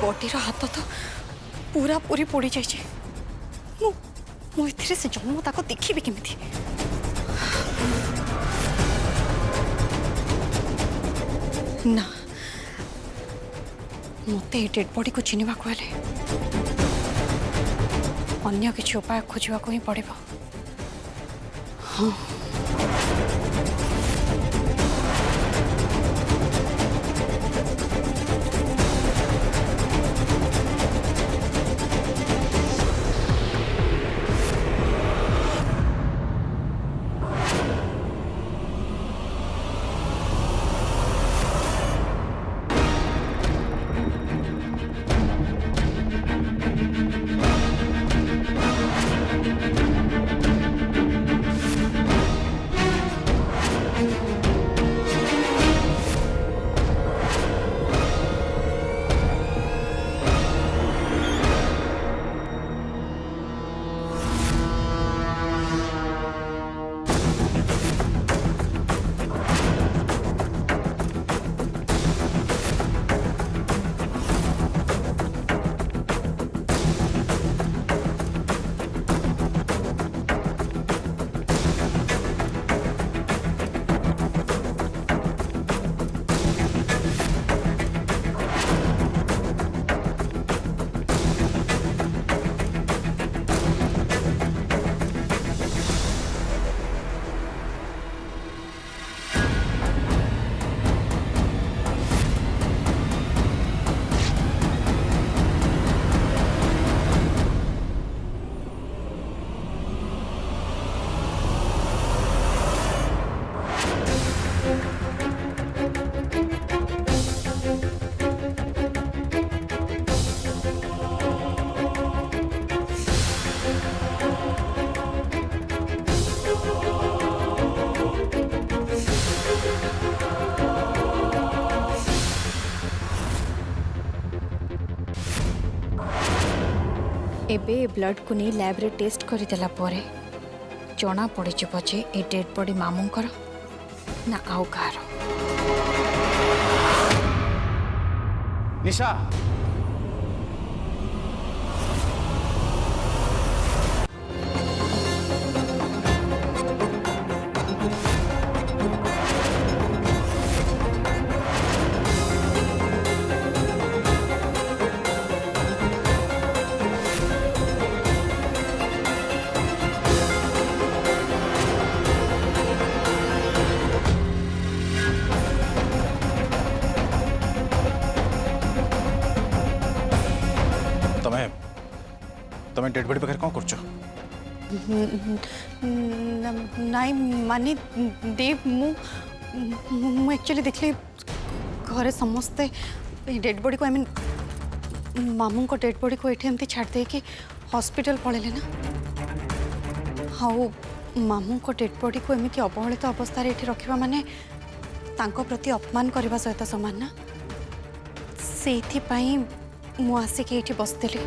बॉडीर हाथ तो पूरा पूरी पोड़ी जाइए मुझे से जन्म ताको देखी केमिति ना मत डेड बॉडी को चिन्हवा हेले अन्य किसी उपाय खोजा ही पड़ेगा। हाँ एबे ब्लड को नहीं लैब रे टेस्ट कर देला परे जना पड़ जे ए डेड बॉडी मामूंकर ना आउ कार। निशा तमें डेड बॉडी पाखे कौन कर नाई मानी देव मु एक्चुअली देखली घरे समस्ते डेड बॉडी को आई मीन मामू को डेड बॉडी को ये एमती छाड़ दे कि हॉस्पिटल पड़े ना हाँ मामू को डेड बॉडी को एमती अवहेलित अवस्था ये रखा माने तांको प्रति अपमान करने सहित सामान ना से मु आसिक ये बसली।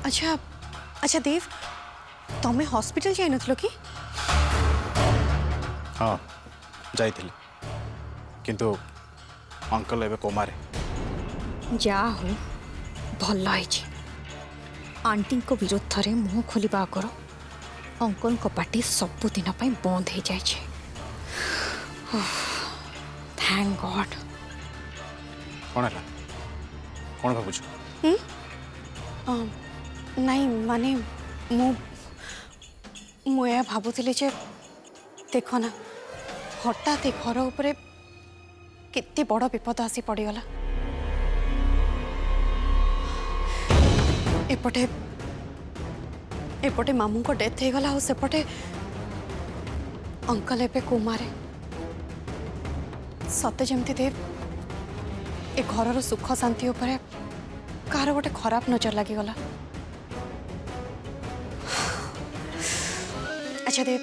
अच्छा अच्छा देव तुम्हें हॉस्पिटल जाई नथलो कि? हाँ जाइथिली किंतु अंकल एबे कोमारे। जा हो भल है आंटी को विरोध रे मुँह खोलिबा आगर अंकल को पार्टी सबुदिन बंद हो जाए। Thank God. कौन है कौन भावुच? नहीं माने मुझे भावुली जे देख ना हठात घर उपरे केते बड़ विपद आसी पड़गला। एपटे एपटे मामू को डेथ हो गला सेपटे अंकल एबे कोमारे सते जमती देव ए घर सुख शांति उपरे कार गोटे खराब नजर लगिगला। अच्छा देव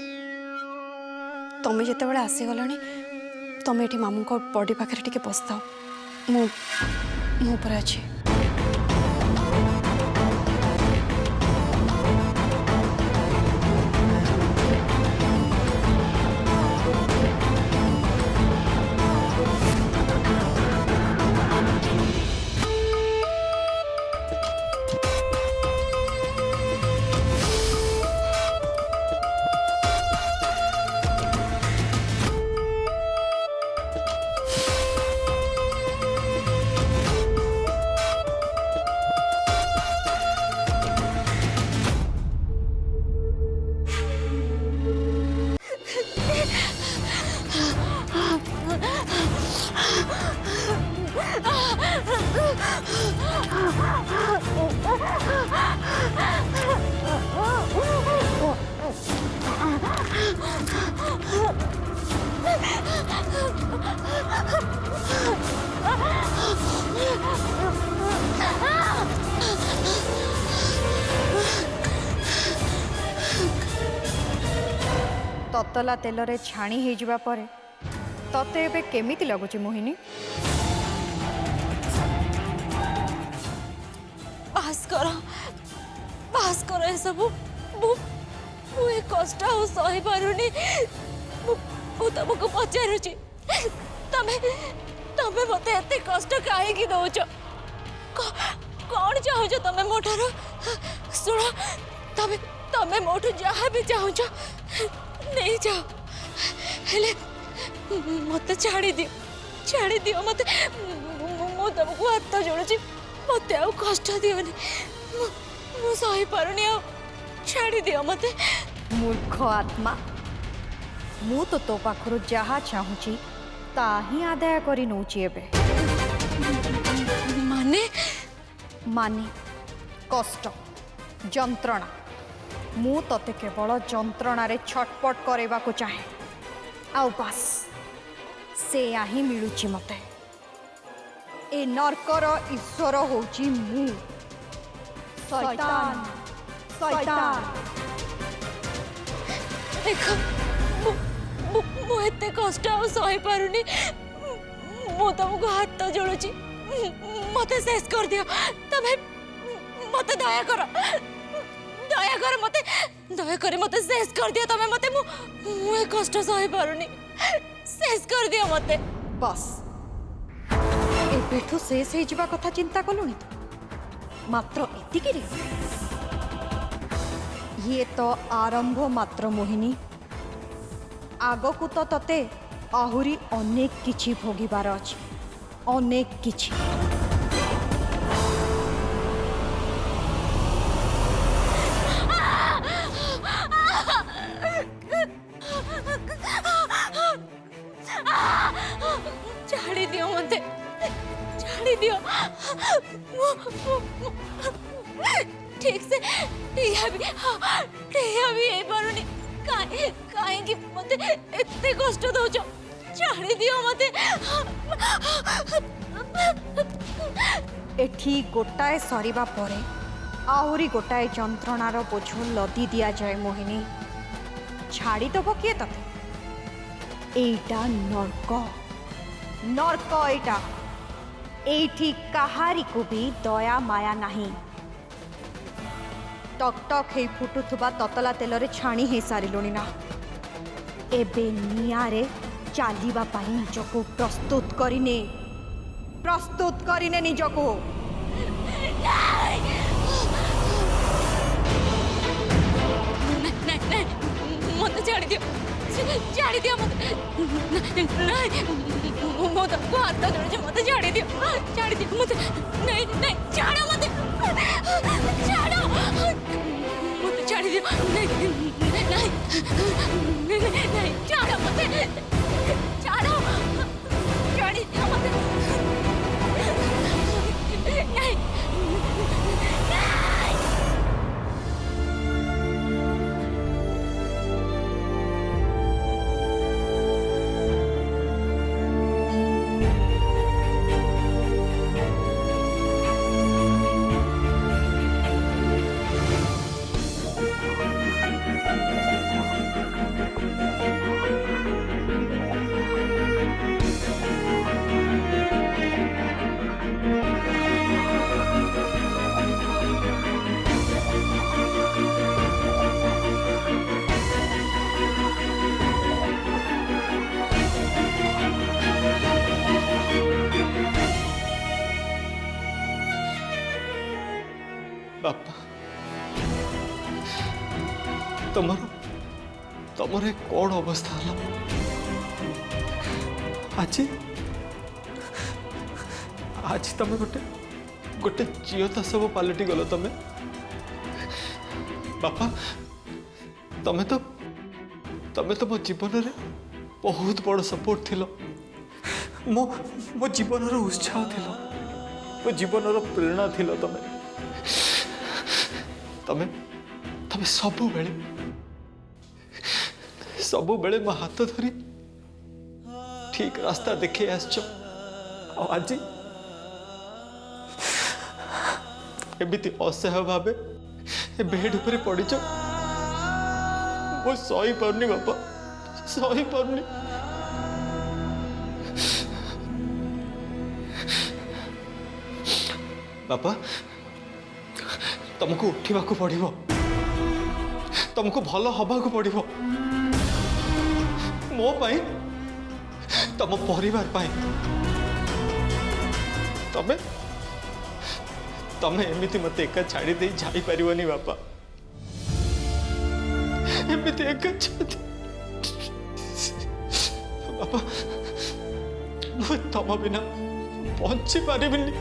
तुम्हें जिते बड़े आसीगला तुम्हें ये मामू को बॉडी पाखे टे बसता मुझे अच्छी ततला तेल रे छाणी हो जावा परे तते एबे केमिति लगुची मोहिनी? बास करो ए सब मुझे कष्ट हो सही पारुनी। मु तुमको पचारुची तमे तमे मते एते कष्ट काहे दौच कौन चाहूच तमे मोठार शुण तमे तमे मोठू जहाँ भी चाहूच नहीं जाओ हेले मत छाड़ी दियो मत मु तुमको हाथ जोड़ुची मत आ कष्ट दियोनी मु सही पारुनी आ छाड़ी दियो मत। मूर्ख आत्मा मु तो पाखरु जहा चाहूची ताही आदाय करी नौची एबे। माने माने कष्ट जंत्रणा मु तते केवल जंत्रणा रे छटपट करेबा को चाहे आउ बस से ही मिलुची मते। ए नरकर ईश्वर होची मु शैतान शैतान। देख मु एते कष्ट आ सही पारुनी मु तुमको हाथ जोड़ुची मते शेष कर दियो तमे मते दया कर मते शेष कर दियो तमे मते मु कष्ट सही पारुनी शेष कर दियो मते बस एठू शेष हो जावा कथा चिंता कलुनी तो मात्र एतिकी रे ये तो आरंभ मात्र मोहिनी आगकू तो तते आहुरी अनेक किछि भोगिबार अछि अनेक किछि। छाड़ी दियो मते छाड़ी दियो ठीक से टिया भी ए पारुनी काहे कि मते एते कष्ट दउछ छाड़ी दियो मते। एठी गोटाए सरीबा परे आहुरी गोटाए जंत्रणार बोझ लदी दिया जाए मोहिनी छाड़ी दब किए तते एटा नर्क नर्क एटा एठी काहारी को भी दया माया नहीं। टक टक हे फुटुथुबा ततला तेल रे छाणी हे सारिलुनी ना एबे नियारे चालीबा पाई निजको प्रस्तुत करिने निजको। मत छाड़ी दियो मत तुमको हाथ जोड़े मत छाड़ी दियो मत नहीं छाड़ो मत छाड़ो मत छाड़ी दियो नहीं छाड़ो मत छाड़ो छाड़ी दियो मत नहीं बापा तमर तमर कौन अवस्था है आज आज तुम गोटे गोटे झीलता सब पलटि गल तुम बापा तमें तो मो जीवन रे बहुत बड़ सपोर्ट थिलो मो मो जीवन उत्साह थिलो मो जीवन प्रेरणा थिलो तमें तमें तमें सबु बेले मो हाथ धरी ठीक रास्ता देखे आज एमती असह्य भाव बेड पर पड़च वो सही पारनी बापा सही पारनी बापा तुमको उठा पड़ो तुमको भल हवा पड़ो मो पाई तुम परिवार पाई तमें तमें एमती मत एका छाड़ी दे जाई परिवनी बापा एमती एका छाड़ी बापा मु तम बिना बंची पारिबिनी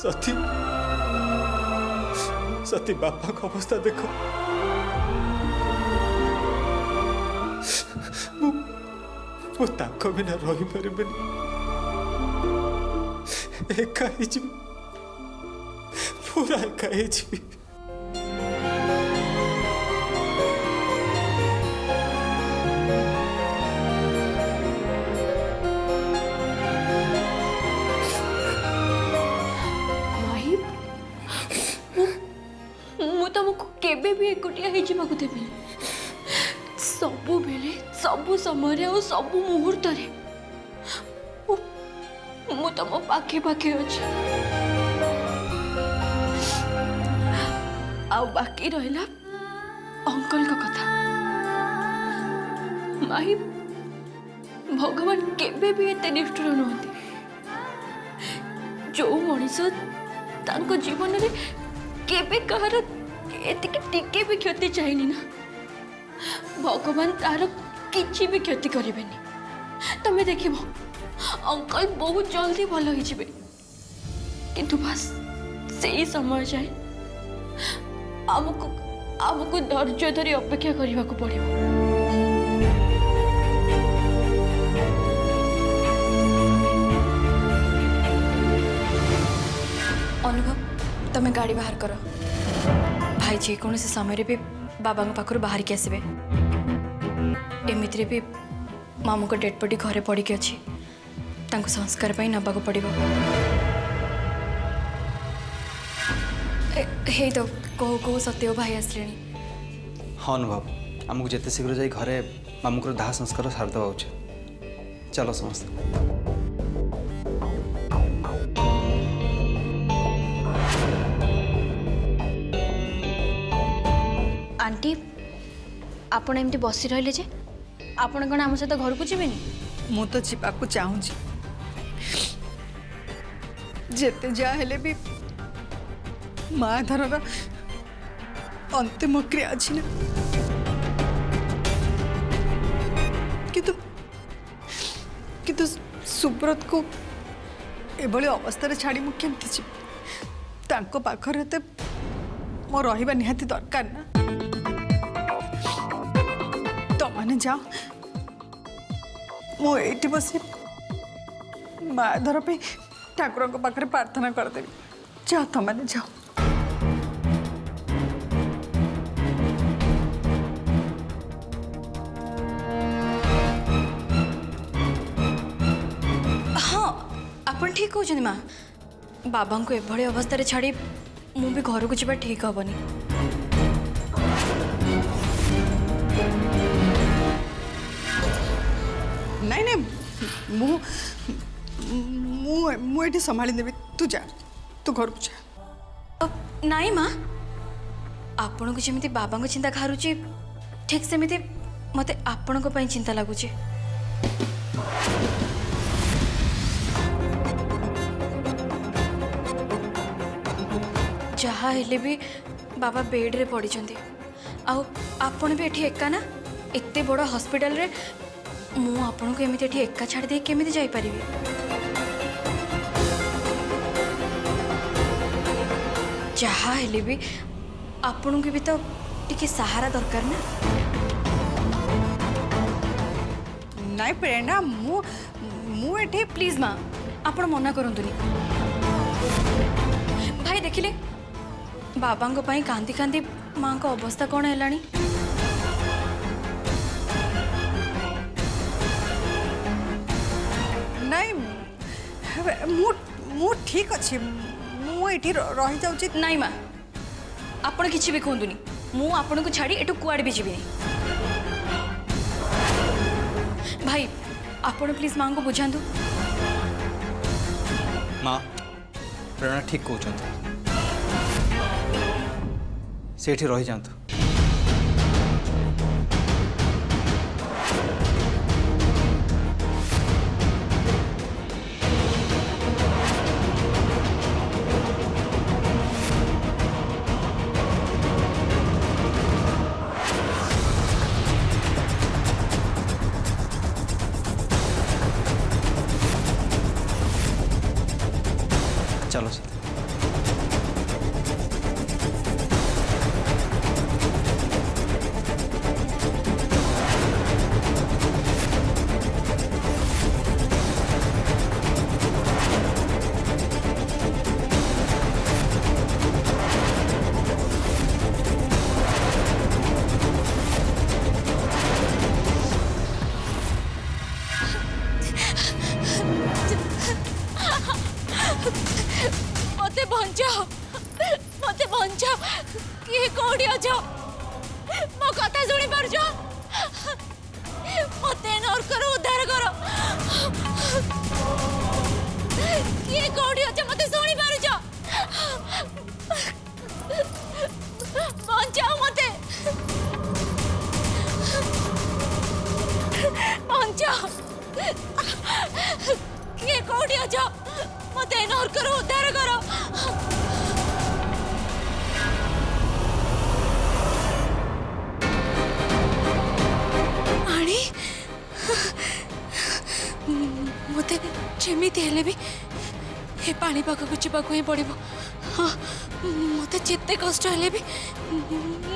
सती सती बापा को अवस्था देखो वो ताको बिना रही परिबेनी एका ही जीवी पूरा एका ही जीवी केबे भी एकुटिया हो देवी सबु बेले सबु समय और सबु मुहूर्त मु तुम पाखे पाखे अच्छी आ बाकी रहा अंकल का कथा माही भगवान केबे भी एते निष्ठुर नुहति जो मनीष तांको जीवन रे केबे कहार एतिक टिके भी क्षति चाहिए ना भगवान तार किसी भी क्षति करेंगे तुम्हें देख अंकल बहुत जल्दी भल हो किंतु बस से समय जाए आमको धैर्य धरी अपेक्षा करने को पड़ो। अनुभव तुम्हें गाड़ी बाहर करो भाई जी कौन से समय भी बाबा पाखर बाहर की आसबे एमित्रे भी मामू को डेड बॉडी घरे पड़ी अच्छी संस्कार पाई नबा को पड़ो हे तो कहो कहो सत्य भाई आसले हाँ अनुभव आमको जिते शीघ्र जाई घरे मामू को दाह संस्कार सारी देवा उचित चलो समस्त आंटी आपण एमती बसी रहिले जे आपण कौन आम सहित घर को जीवेनी मु तो जावाक चाहूँ जेते जा हेले भी माँ धरर अंतिम क्रिया अच्छी ना किंतु किंतु सुब्रत को एभली अवस्था छाड़ी मु केमती जी पाखरे ते मो रहिबा निहाती दरकार ना तो माने जाओ मुझे बस माधर पे ठाकुर पाखे प्रार्थना करदेवी जाओ तुम मैंने जाओ। हाँ आपण ठीक कहते माँ बाबा को एभली अवस्था छाड़ी मु भी घर को जावा ठीक हेनी। नहीं नहीं मु मुझे संभाली देवी तू जा तू घर को जा। नाई माँ आपण को जमी बाबा को चिंता खारुची ठीक सेमती मते आपण को चिंता लगुच। जहाँ हेले भी बाबा बेड रे पड़ी आपण भी एठी एका ना एते बड़ हॉस्पिटल रे मु आपण को एमिति एठी एका छाड़ दे केमिति जाई परिबी। जहाँ हेले भी आपण को भी तो टिके सहारा दरकार ना। नहीं प्रेरणा मुझे प्लीज माँ आपण मना करंतुनी। भाई देखिले बाबा कांदी कांदी माँ को अवस्था कौन है लानी? नहीं मु ठीक अच्छे मुझे रही जाऊँ। नाई माँ आपण किसी भी कहतुनी मु आपण को छाड़ी एटू कुआड़ भी जीविनी। भाई आपण प्लीज माँ को बुझातु। माँ प्रेरणा ठीक कहते से रही जातु। चलो सीता मते बंचाओ मते बंचाओ किए कोडी अछो मो कथा सुनी पारछो मते नर करो उद्धार करो किए कोडी अछो मते सुनी पारछो बंचाओ मते बंचाओ किए कोडी अछो मते नर करो उद्धार करो आनी मते जेमिति हेले भी ए पानी पाखक जावाक ही पड़ो। हाँ मते जिते कष्ट हेले भी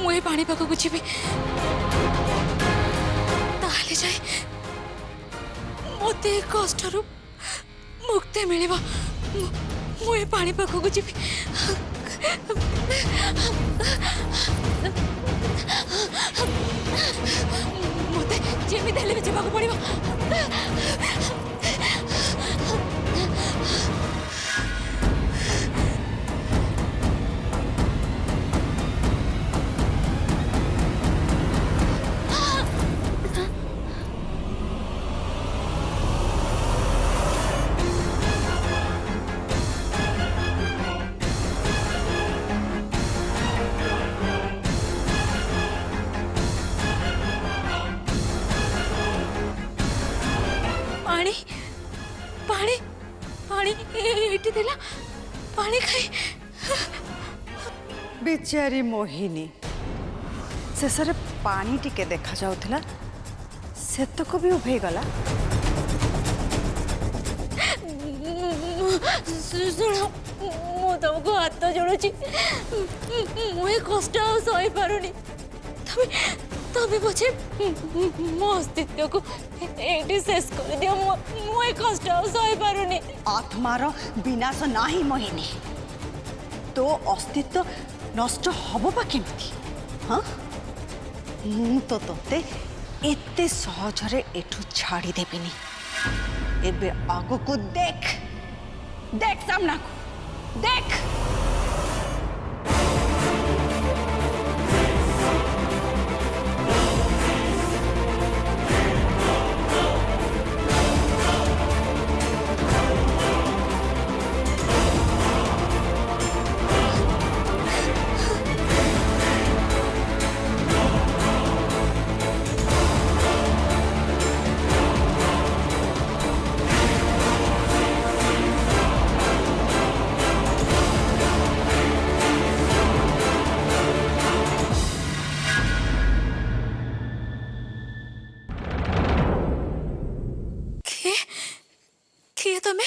मुझे पानी पाखक जीवी ताहले जाए मते कष्ट मुक्ति मिल मुझे पानी पाखक जीवी। मते जेमिति हेले भी जावाक पड़ो। पानी पानी पानी एटी देला पानी खाई बेचारी मोहिनी शेष पानी टिके देखा जाउथिला से तो को भी उभे गला। सुनो मु तुमको हाथ जोड़ुची मुझे कष्ट सही पारुनी तमें पछे मो अस्तित्व को एटी शेष कर दियो मो ए कष्ट सही पारुनी आत्मार विनाश नाही मोहिनी तो अस्तित्व नष्ट हब बा केमती हाँ मु तो तोते एते सहजरे एठू छाड़ी देबिनी एबे आगो को देख देख सामना को देख किए तमें